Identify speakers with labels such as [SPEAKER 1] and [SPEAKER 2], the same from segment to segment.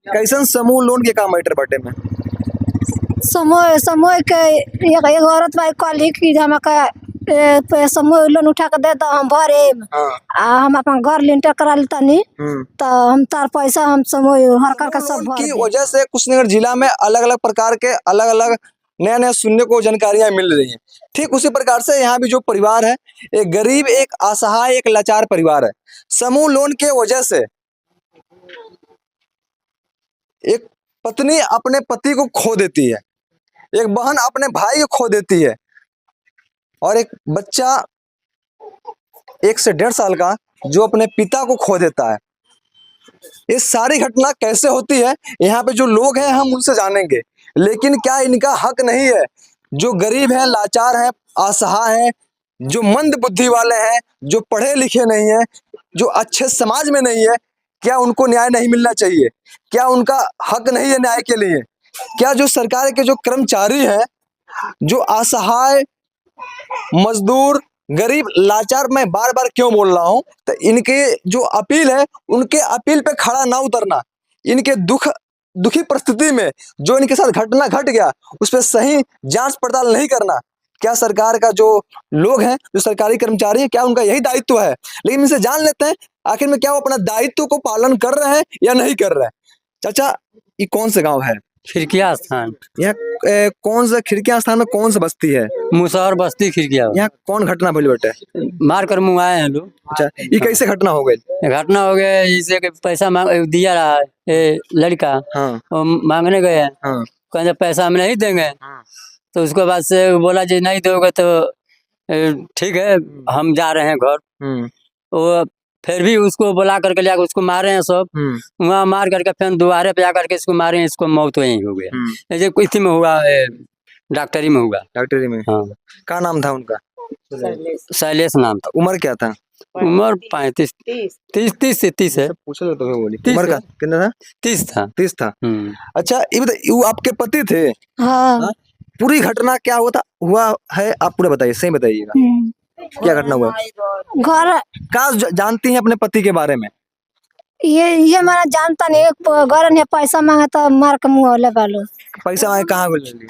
[SPEAKER 1] कैसन समूह लोन के का मैटर बाटे में?
[SPEAKER 2] समूह समूह के एक औरत भाई कहली कि हम समूह लोन उठा के दे दो हम भरे हम अपन घर लिंटर करा तनी तो हम तार पैसा हम समूह हर कर के सब भर
[SPEAKER 1] की वजह से कुशीनगर जिला में अलग अलग प्रकार के अलग अलग नया नया सुनने को जानकारियां मिल रही हैं। ठीक उसी प्रकार से यहाँ भी जो परिवार है, एक गरीब, एक असहाय, एक लाचार परिवार है। समूह लोन के वजह से एक पत्नी अपने पति को खो देती है, एक बहन अपने भाई को खो देती है और एक बच्चा 1 से 1.5 साल का जो अपने पिता को खो देता है। ये सारी घटना कैसे होती है, यहाँ पे जो लोग हैं हम उनसे जानेंगे। लेकिन क्या इनका हक नहीं है? जो गरीब हैं, लाचार हैं, असहाय हैं, जो मंद बुद्धि वाले हैं, जो पढ़े लिखे नहीं हैं, जो अच्छे समाज में नहीं है, क्या उनको न्याय नहीं मिलना चाहिए? क्या उनका हक नहीं है न्याय के लिए? क्या जो सरकार के जो कर्मचारी हैं, जो असहाय, मजदूर, गरीब, लाचार, मैं बार बार क्यों बोल रहा हूं, तो इनके जो अपील है उनके अपील पे खड़ा ना उतरना, इनके दुखी परिस्थिति में जो इनके साथ घटना घट गया उस पर सही जांच पड़ताल नहीं करना, क्या सरकार का जो लोग हैं, जो सरकारी कर्मचारी हैं, क्या उनका यही दायित्व है? लेकिन इनसे जान लेते हैं आखिर में क्या वो अपना दायित्व को पालन कर रहे हैं या नहीं कर रहे हैं। चाचा, ये कौन से गाँव है?
[SPEAKER 3] खिड़किया स्थान।
[SPEAKER 1] यहाँ कौन सा खिड़किया स्थान में कौन सा बस्ती है?
[SPEAKER 3] मुसहर बस्ती खिड़किया।
[SPEAKER 1] यहाँ कौन घटना भइल बेटे?
[SPEAKER 3] मार कर मुँह आए हैं लोग।
[SPEAKER 1] अच्छा, ये कैसे घटना हो गई?
[SPEAKER 3] घटना हो गया इसे कि पैसा मांग दिया रहा है ये लड़का।
[SPEAKER 1] हाँ।
[SPEAKER 3] वो मांगने गए हैं।
[SPEAKER 1] हाँ।
[SPEAKER 3] कहते पैसा हम नहीं देंगे।
[SPEAKER 1] हाँ।
[SPEAKER 3] तो उसके बाद से बोला जी नहीं दोगे तो ठीक है हम जा रहे हैं घर। वो फिर भी उसको बुला करके लिया, उसको मारे हैं सब। वहाँ मार करके फिर दोबारा पे आकर के इसको मारे, इसको मौत वहीं हो गया। ऐसे इसी में हुआ, डॉक्टरी में हुआ।
[SPEAKER 1] डॉक्टरी में? हाँ। क्या नाम था उनका?
[SPEAKER 3] शैलेश नाम था।
[SPEAKER 1] उम्र क्या था?
[SPEAKER 3] उम्र 30 से 30 है।
[SPEAKER 1] पूछो तो बोली उम्र का कितना था?
[SPEAKER 3] 30 था।
[SPEAKER 1] 30 था। अच्छा, ये बताइए वो आपके पति थे?
[SPEAKER 2] हाँ।
[SPEAKER 1] पूरी घटना क्या हुआ है आप पूरा बताइए, सही बताइएगा क्या घटना हुआ?
[SPEAKER 2] घर
[SPEAKER 1] क्या जानती हैं अपने पति के बारे में?
[SPEAKER 2] ये हमारा जानता नहीं, घर ने पैसा मांगा तो मार के मुँह ले बालो।
[SPEAKER 1] पैसा मांगे कहाँ गए?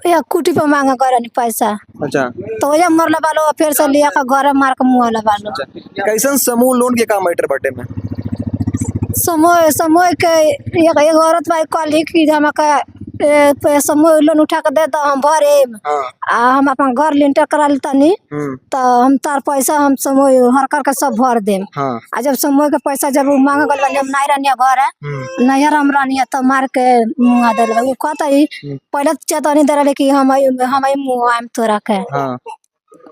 [SPEAKER 2] या कुटी पे मांगा घर ने पैसा।
[SPEAKER 1] अच्छा।
[SPEAKER 2] तो ये मरले बालो फिर से लिया का घर मार के मुँह ले बालो।
[SPEAKER 1] कैसन समूह लोन के का मैटर बाटे में?
[SPEAKER 2] समूह के एक औरत भाई कहली कि हम समूह लोन उठा के दे दो हम भरे हम अपन घर लिंटर करा तनी तो हम तार पैसा हम समूह हर कर के सब भर देम। आ जब समूह के पैसा जब मांग गल हम नहीं रहनिया घर है नैहर हम रहनिया तो मार के मुँह दे वो कहता ही पहले चेतावनी दे रहे कि हम मुँह आम तोरा के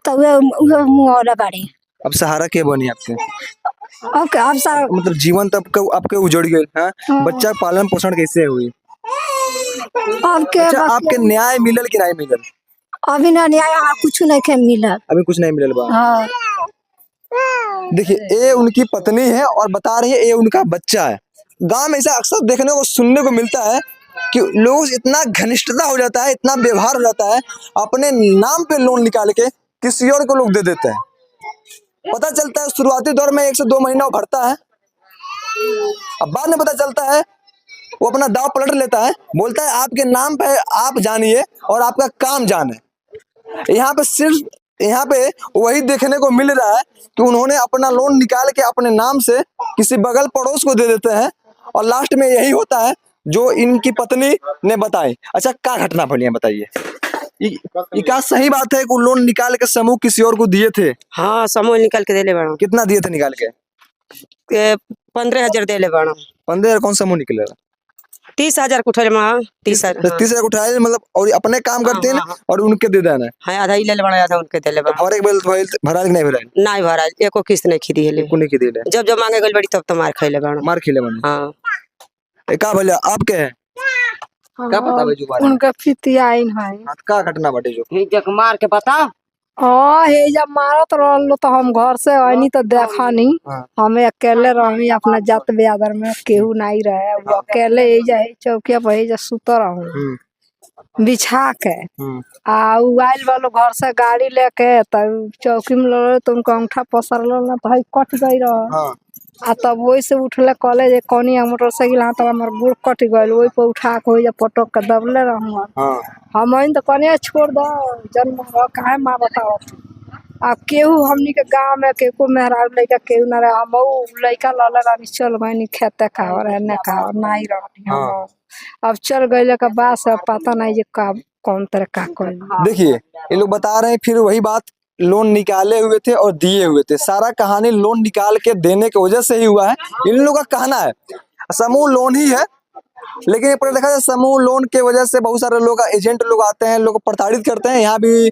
[SPEAKER 2] तो वे मुँह ले बाड़ी।
[SPEAKER 1] अब सहारा के बनी आपके?
[SPEAKER 2] ओके, अब सारा
[SPEAKER 1] मतलब जीवन तब आपके उजड़ गए हैं। बच्चा पालन पोषण कैसे हुई? अच्छा, आपके न्याय मिलल कि नहीं मिलल?
[SPEAKER 2] अभी ना न्याय कुछ नहीं के मिलल।
[SPEAKER 1] अभी कुछ नहीं मिलल बा?
[SPEAKER 2] हाँ।
[SPEAKER 1] देखिए, ये उनकी पत्नी है और बता रही है ये उनका बच्चा है। गांव में ऐसा अक्सर देखने को सुनने को मिलता है कि लोग इतना घनिष्ठता हो जाता है, इतना व्यवहार हो जाता है, अपने नाम पे लोन निकाल के किसी और को लोग दे देते हैं। पता चलता है शुरुआती दौर में 1 से 2 महीना भरता है, अब बाद में पता चलता है वो अपना दाव पलट लेता है, बोलता है आपके नाम पे आप जानिए और आपका काम जाने। यहाँ पे वही देखने को मिल रहा है कि उन्होंने अपना लोन निकाल के अपने नाम से किसी बगल पड़ोस को दे देते हैं और लास्ट में यही होता है जो इनकी पत्नी ने बताई। अच्छा, क्या घटना बनी है बताइए? ये क्या सही बात है कि लोन निकाल के समूह किसी और को दिए थे?
[SPEAKER 4] हाँ, समूह निकाल के दे ले।
[SPEAKER 1] कितना दिए थे निकाल के?
[SPEAKER 4] 15,000 दे ले।
[SPEAKER 1] 15,000 कौन समूह निकलेगा?
[SPEAKER 4] 30,000 उठाए 30,000
[SPEAKER 1] 30,000 उठाए मतलब, और अपने काम करते हैं और उनके दे देना है।
[SPEAKER 4] हाँ, आधा ही ले ले, आधा उनके दे ले।
[SPEAKER 1] और एक भरा नहीं भरा?
[SPEAKER 4] नहीं भरा, एको किस्त नहीं खीदी है। जब जब मांगे गल बड़ी तब तो मार खाई ले।
[SPEAKER 1] मार खिले बने? हाँ। का भले आपके है क्या पता भाई? जुबान
[SPEAKER 2] उनका फितियाइन है।
[SPEAKER 1] का घटना बाटे जो
[SPEAKER 4] जक मार के पता?
[SPEAKER 2] हाँ, हे जब मारत रहलो तो हम घर से आनी तो देखा नहीं। हमें अकेले रही अपना जात ब्यादर में, केहू नहीं रहे, वो अकेले ही जाए चौकिया पर ही सुत रहूं बिछा के। आइल वालो घर से गाड़ी लेके तब चौकी में लो तुमको अंगूठा पसर लो ना तो कट गई रहा। आ तब वही से उठले कॉलेज कौनी मोटरसाइकिल हाँ तब हमार गोड़ कट गइल वही पर उठा के वही पटक के दबले रहूँ
[SPEAKER 1] हाँ
[SPEAKER 2] हम तो कने छोड़ दो जन्म काहे माँ बताओ अब केहू हमनी के गांव में केहू मेहरा लड़का केहू न रहे हम लड़का लल रानी चल गई खेते खाओ रहने खाओ नहीं रहनी हम अब चल गए के बाद से पता नहीं जे का कौन तरह का कोई
[SPEAKER 1] देखिए ये लोग बता रहे हैं फिर वही बात, लोन निकाले हुए थे और दिए हुए थे, सारा कहानी लोन निकाल के देने की वजह से ही हुआ है, इन लोगों का कहना है। समूह लोन ही है, लेकिन ये पर देखा जाए समूह लोन के वजह से बहुत सारे लोग एजेंट लोग आते हैं, लोग प्रताड़ित करते हैं। यहाँ भी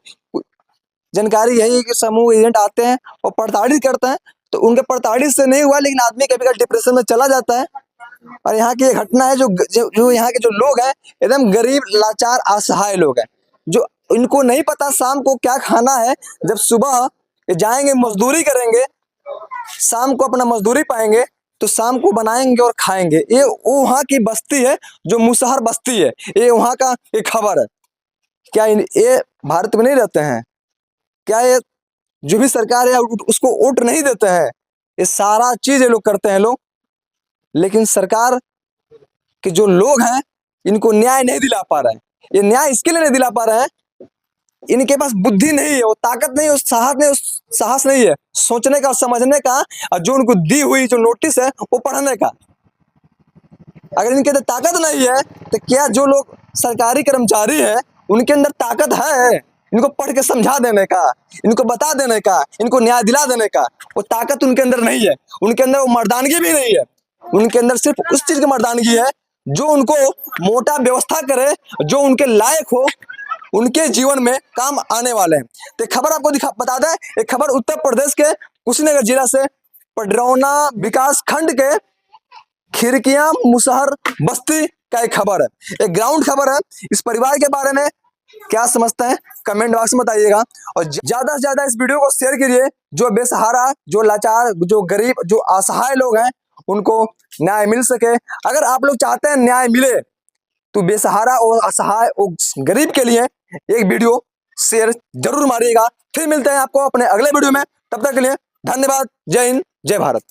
[SPEAKER 1] जानकारी यही है कि समूह एजेंट आते हैं और प्रताड़ित करते हैं, तो उनके प्रताड़ित से नहीं हुआ, लेकिन आदमी कभी कभी डिप्रेशन में चला जाता है। और यहाँ की घटना है जो यहाँ के जो लोग हैं एकदम गरीब लाचार असहाय लोग हैं, जो इनको नहीं पता शाम को क्या खाना है। जब सुबह जाएंगे मजदूरी करेंगे, शाम को अपना मजदूरी पाएंगे तो शाम को बनाएंगे और खाएंगे। ये वहाँ की बस्ती है जो मुसहर बस्ती है, ये वहाँ का एक खबर है। क्या ये भारत में नहीं रहते हैं? क्या ये जो भी सरकार है उसको वोट नहीं देते हैं? ये सारा चीज ये लोग करते हैं लोग, लेकिन सरकार के जो लोग हैं इनको न्याय नहीं दिला पा रहे हैं। ये न्याय इसके लिए नहीं दिला पा रहे हैं, इनके पास बुद्धि नहीं है, वो ताकत नहीं है, साहस नहीं है सोचने का और समझने का, और जो उनको दी हुई जो नोटिस है वो पढ़ने का। अगर इनके अंदर ताकत नहीं है तो क्या जो लोग सरकारी कर्मचारी है उनके अंदर ताकत है इनको पढ़ के समझा देने का, इनको बता देने का, इनको न्याय दिला देने का? वो ताकत उनके अंदर नहीं है, उनके अंदर वो मर्दानगी भी नहीं है। उनके अंदर सिर्फ उस चीज की मर्दानगी है जो उनको मोटा व्यवस्था करे, जो उनके लायक हो, उनके जीवन में काम आने वाले हैं। तो खबर आपको बता दें, एक खबर उत्तर प्रदेश के कुशीनगर जिला से पडरौना विकास खंड के खिड़कियां मुसहर बस्ती का एक खबर है, एक ग्राउंड खबर है। इस परिवार के बारे में क्या समझते हैं कमेंट बॉक्स में बताइएगा, और ज्यादा से ज्यादा इस वीडियो को शेयर कीजिए। जो बेसहारा, जो लाचार, जो गरीब, जो असहाय लोग हैं उनको न्याय मिल सके। अगर आप लोग चाहते हैं न्याय मिले तो बेसहारा और असहाय और गरीब के लिए एक वीडियो शेयर जरूर मारिएगा। फिर मिलते हैं आपको अपने अगले वीडियो में, तब तक के लिए धन्यवाद। जय हिंद, जय भारत।